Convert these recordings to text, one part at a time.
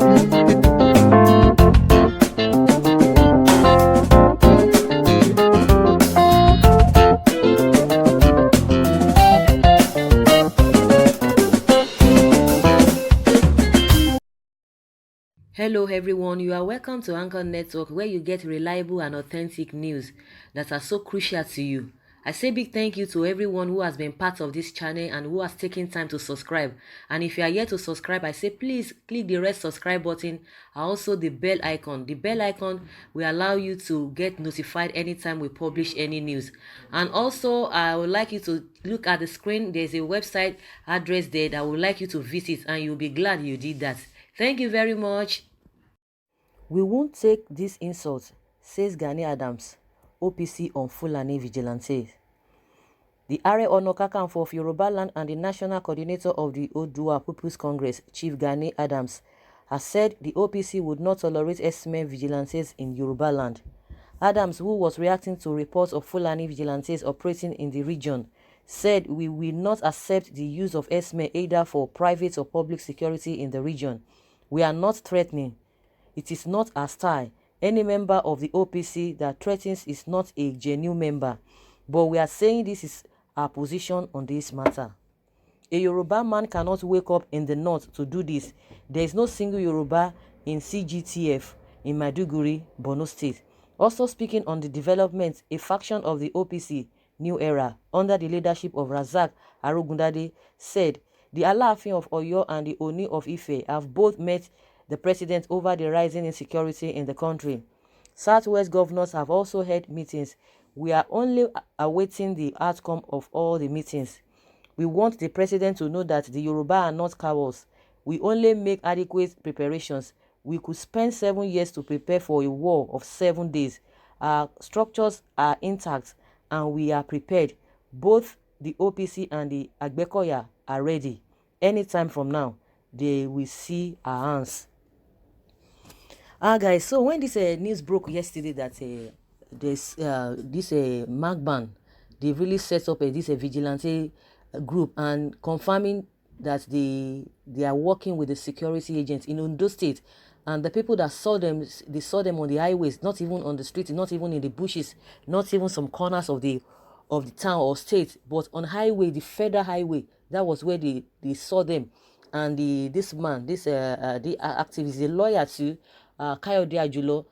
Hello everyone, you are welcome to Anchor Network where you get reliable and authentic news that are so crucial to you. I say big thank you to everyone who has been part of this channel and who has taken time to subscribe. And if you are yet to subscribe, I say please click the red subscribe button and also the bell icon. The bell icon will allow you to get notified anytime we publish any news. And also, I would like you to look at the screen. There's a website address there that I would like you to visit and you'll be glad you did that. Thank you very much. We won't take this insult, says Gani Adams, OPC on Fulani Vigilante. The Ààrẹ Ọ̀nà Kakanfò of Yoruba Land and the National Coordinator of the Oodua People's Congress, Chief Gani Adams, has said the OPC would not tolerate herdsmen vigilantes in Yoruba Land. Adams, who was reacting to reports of Fulani vigilantes operating in the region, said we will not accept the use of herdsmen either for private or public security in the region. We are not threatening. It is not our style. Any member of the OPC that threatens is not a genuine member. But we are saying this is our position on this matter. A Yoruba man cannot wake up in the north to do this. There is no single Yoruba in CGTF in Maiduguri, Borno State. Also speaking on the development, a faction of the OPC, New Era, under the leadership of Razak Arogundade, said the Aláàfin of Oyo and the Oni of Ife have both met the president over the rising insecurity in the country. Southwest governors have also held meetings. We are only awaiting the outcome of all the meetings. We want the president to know that the Yoruba are not cowards. We only make adequate preparations. We could spend 7 years to prepare for a war of 7 days. Our structures are intact and we are prepared. Both the OPC and the Agbekoya are ready. Anytime from now, they will see our hands. Guys, so when this news broke yesterday that this Macban, they really set up this vigilante group and confirming that they are working with the security agents in Ondo State, and the people that saw them, they saw them on the highways, not even on the streets, not even in the bushes, not even some corners of the town or state, but on highway, the federal highway. That was where they saw them. And this man, the activist, the lawyer too, Kayode Ajulo,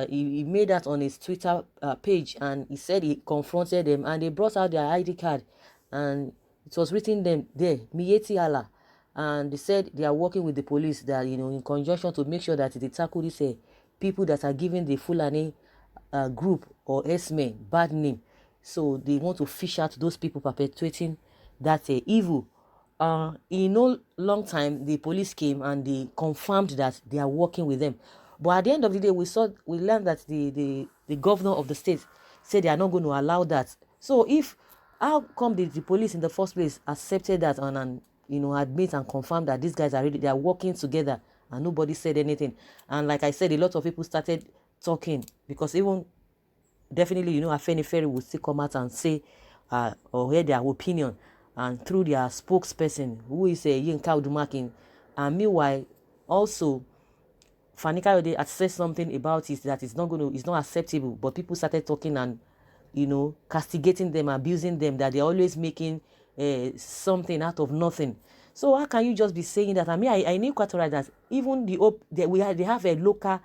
he made that on his Twitter page, and he said he confronted them, and they brought out their ID card, and it was written them there, Miyetti Allah, and they said they are working with the police, that in conjunction to make sure that they tackle these people that are giving the Fulani group or S-men bad name. So they want to fish out those people perpetuating that evil. In no long time, the police came and they confirmed that they are working with them. But at the end of the day, we learned that the governor of the state said they are not going to allow that. So how come the police in the first place accepted that and admit and confirm that these guys they are working together, and nobody said anything? And like I said, a lot of people started talking, because even definitely, Afeni Ferry will still come out and say or hear their opinion, and through their spokesperson, who is Yinka Odumakin. And meanwhile, also, Fani Kayode had said something about it that it's not acceptable, but people started talking and castigating them, abusing them, that they're always making something out of nothing. So how can you just be saying that? I mean, I knew quite right that even they have a local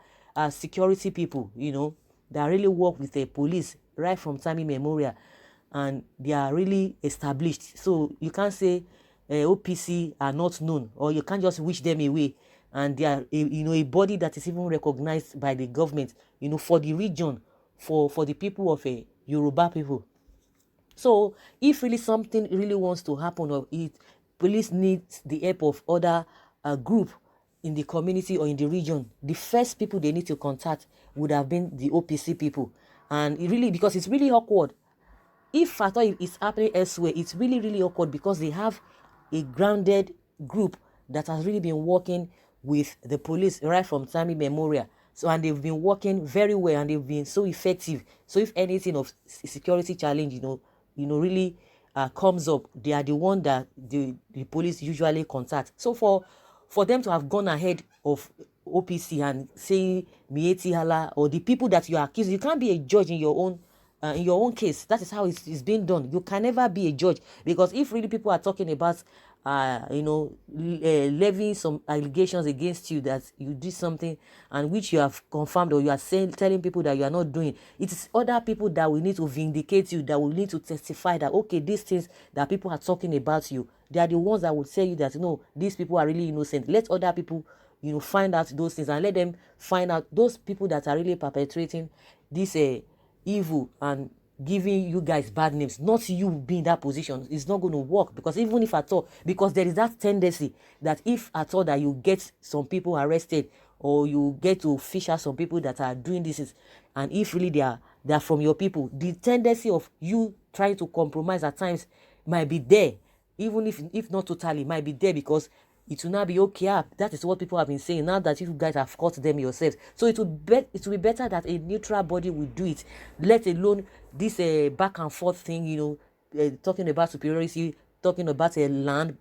security people, that really work with the police right from time immemorial, and they are really established. So you can't say OPC are not known, or you can't just wish them away. And they are a body that is even recognized by the government, for the region, for the people of Yoruba people. So if really something really wants to happen, or police needs the help of other group in the community or in the region, the first people they need to contact would have been the OPC people. And because it's really awkward. If at all it's happening elsewhere, it's really, really awkward, because they have a grounded group that has really been working with the police right from time immemorial. So, and they've been working very well, and they've been so effective. So if anything of security challenge, really comes up, they are the one that the police usually contact. So for them to have gone ahead of OPC and say Mieti Hala or the people that you are accusing. You can't be a judge in your own case. That is how it's being done. You can never be a judge, because if really people are talking about levying some allegations against you that you did something and which you have confirmed, or you are saying, telling people that you are not doing, it is other people that will need to vindicate you, that will need to testify that, okay, these things that people are talking about you, they are the ones that will tell you that, no, these people are really innocent. Let other people, find out those things, and let them find out those people that are really perpetrating this evil and giving you guys bad names. Not you be in that position. It's not going to work, because even if at all, because there is that tendency that if at all that you get some people arrested, or you get to fish out some people that are doing this, and if really they are from your people, the tendency of you trying to compromise at times might be there, even if not totally, might be there, because it will not be okay. That is what people have been saying now, that you guys have caught them yourselves. So it will be better that a neutral body will do it, let alone this back and forth thing, talking about superiority, talking about a land,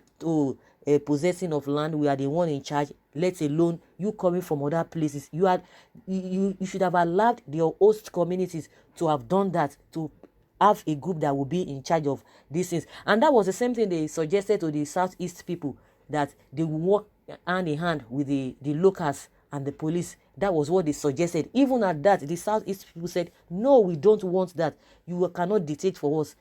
a possessing of land, we are the one in charge, let alone you coming from other places. You should have allowed your host communities to have done that, to have a group that will be in charge of these things. And that was the same thing they suggested to the Southeast people, that they will work hand in hand with the locals and the police. That was what they suggested. Even at that, the Southeast people said, no, we don't want that. You cannot dictate for us.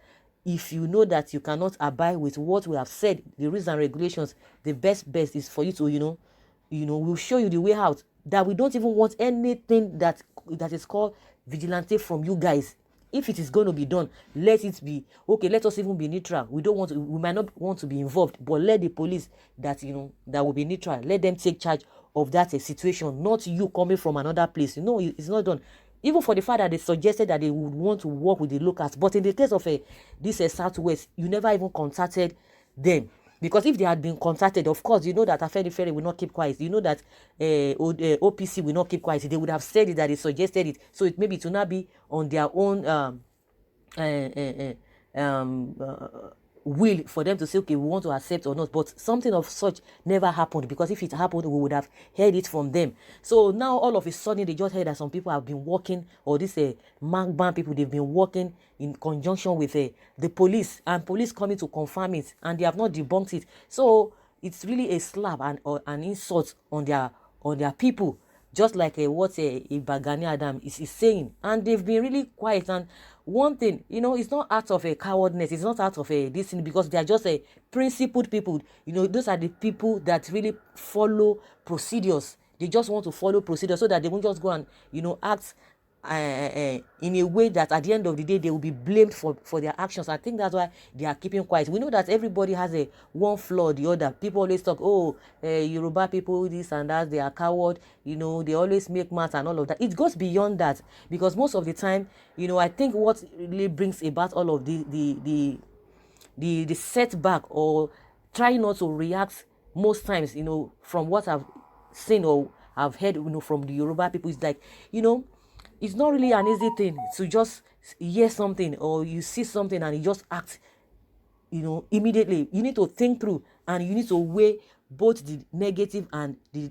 If you know that you cannot abide with what we have said, the rules and regulations, the best is for you to, we'll show you the way out. That we don't even want anything that is called vigilante from you guys. If it is going to be done, let it be okay. Let us even be neutral. We might not want to be involved, but let the police that will be neutral, let them take charge of that situation, not you coming from another place. It's not done. Even for the fact that they suggested that they would want to work with the locals, but in the case of this Southwest, you never even contacted them. Because if they had been contacted, of course, you know that Afenifere will not keep quiet. You know that OPC will not keep quiet. They would have said it, that they suggested it. So it will not be on their own will for them to say, okay, we want to accept or not. But something of such never happened, because if it happened, we would have heard it from them. So now all of a sudden, they just heard that some people have been working, or this Macban people, they've been working in conjunction with the police, and police coming to confirm it, and they have not debunked it. So it's really a slap and or an insult on their people, just like what Gani Adam is saying. And they've been really quiet. And one thing, it's not out of a cowardness, it's not out of a this thing, because they are just a principled people. Those are the people that really follow procedures. They just want to follow procedures, so that they won't just go and act in a way that at the end of the day they will be blamed for their actions. I think that's why they are keeping quiet. We know that everybody has a one flaw or the other. People always talk, Yoruba people this and that, they are coward, they always make math and all of that. It goes beyond that, because most of the time, I think what really brings about all of the setback, or try not to react most times, from what I've seen or I've heard, from the Yoruba people, is like, it's not really an easy thing to just hear something, or you see something and you just act, immediately. You need to think through, and you need to weigh both the negative and the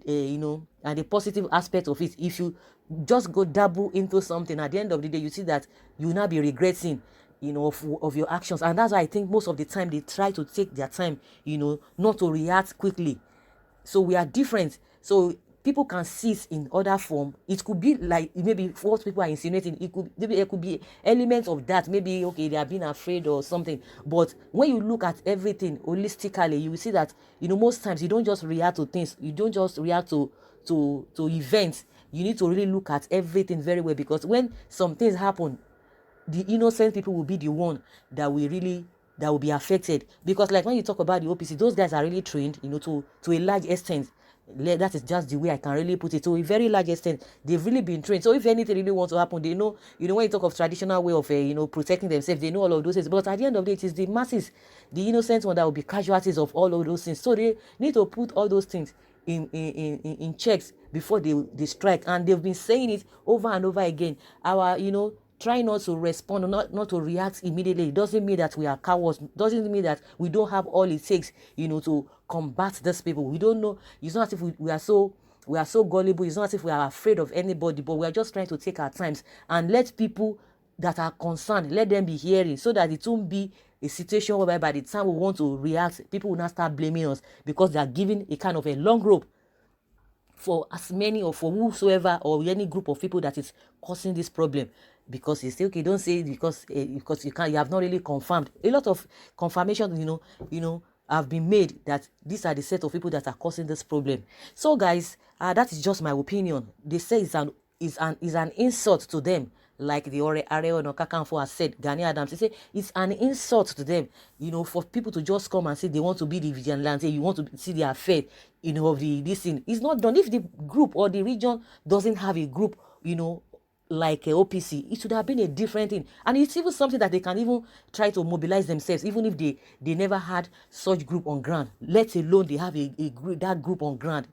and the positive aspect of it. If you just go dabble into something, at the end of the day, you see that you will not be regretting of your actions. And that's why I think most of the time they try to take their time, not to react quickly. So we are different. So people can see it in other form. It could be like maybe what people are insinuating. It could be elements of that. Maybe okay, they are being afraid or something. But when you look at everything holistically, you will see that most times you don't just react to things. You don't just react to events. You need to really look at everything very well, because when some things happen, the innocent people will be the one that will be affected. Because like when you talk about the OPC, those guys are really trained, to a large extent. That is just the way I can really put it. To a very large extent, they've really been trained. So if anything really wants to happen, they know, when you talk of traditional way of protecting themselves, they know all of those things. But at the end of the day, it is the masses, the innocent one, that will be casualties of all of those things. So they need to put all those things in checks before they strike. And they've been saying it over and over again. Try not to respond, not to react immediately. It doesn't mean that we are cowards. Doesn't mean that we don't have all it takes, to combat these people. We don't know. It's not as if we are so we are so gullible. It's not as if we are afraid of anybody, but we are just trying to take our times and let people that are concerned, let them be hearing, so that it won't be a situation whereby by the time we want to react, people will not start blaming us because they are giving a kind of a long rope for as many or for whosoever or any group of people that is causing this problem. Because you say, okay, don't say it because you have not really confirmed. A lot of confirmation, have been made that these are the set of people that are causing this problem. So guys, that is just my opinion. They say it's an insult to them, like the Areo no Kakanfo has said. Gani Adams, he said it's an insult to them, for people to just come and say they want to be the vigilante, you want to see their fate, of this thing. It's not done. If the group or the region doesn't have a group, like a OPC, it should have been a different thing. And it's even something that they can even try to mobilize themselves, even if they never had such group on ground, let alone they have a group, that group on ground.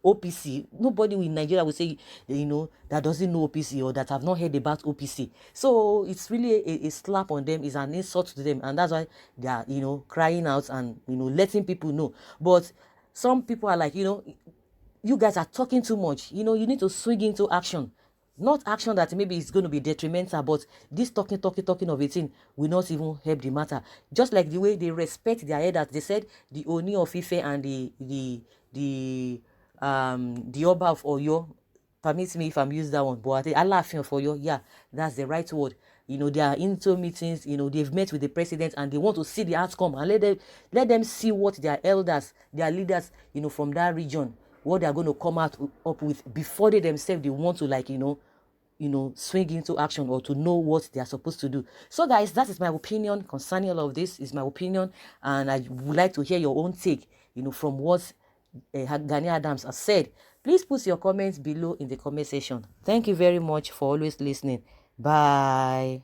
OPC, nobody in Nigeria will say, that doesn't know OPC or that have not heard about OPC. So it's really a slap on them, it's an insult to them, and that's why they are, crying out and, letting people know. But some people are like, you guys are talking too much. You need to swing into action. Not action that maybe is going to be detrimental, but this talking of a thing will not even help the matter. Just like the way they respect their elders. They said the Oni of Ife and the Oba of Oyo, permit me if I'm using that one, but I think Alaafin of Oyo, yeah, that's the right word. They are into meetings, they've met with the president and they want to see the outcome and let them see what their elders, their leaders, from that region, what they are going to come up with before they themselves, they want to swing into action or to know what they are supposed to do. So guys, that is my opinion concerning all of this. Is my opinion, and I would like to hear your own take, from what Gani Adams has said. Please put your comments below in the comment section. Thank you very much for always listening. Bye.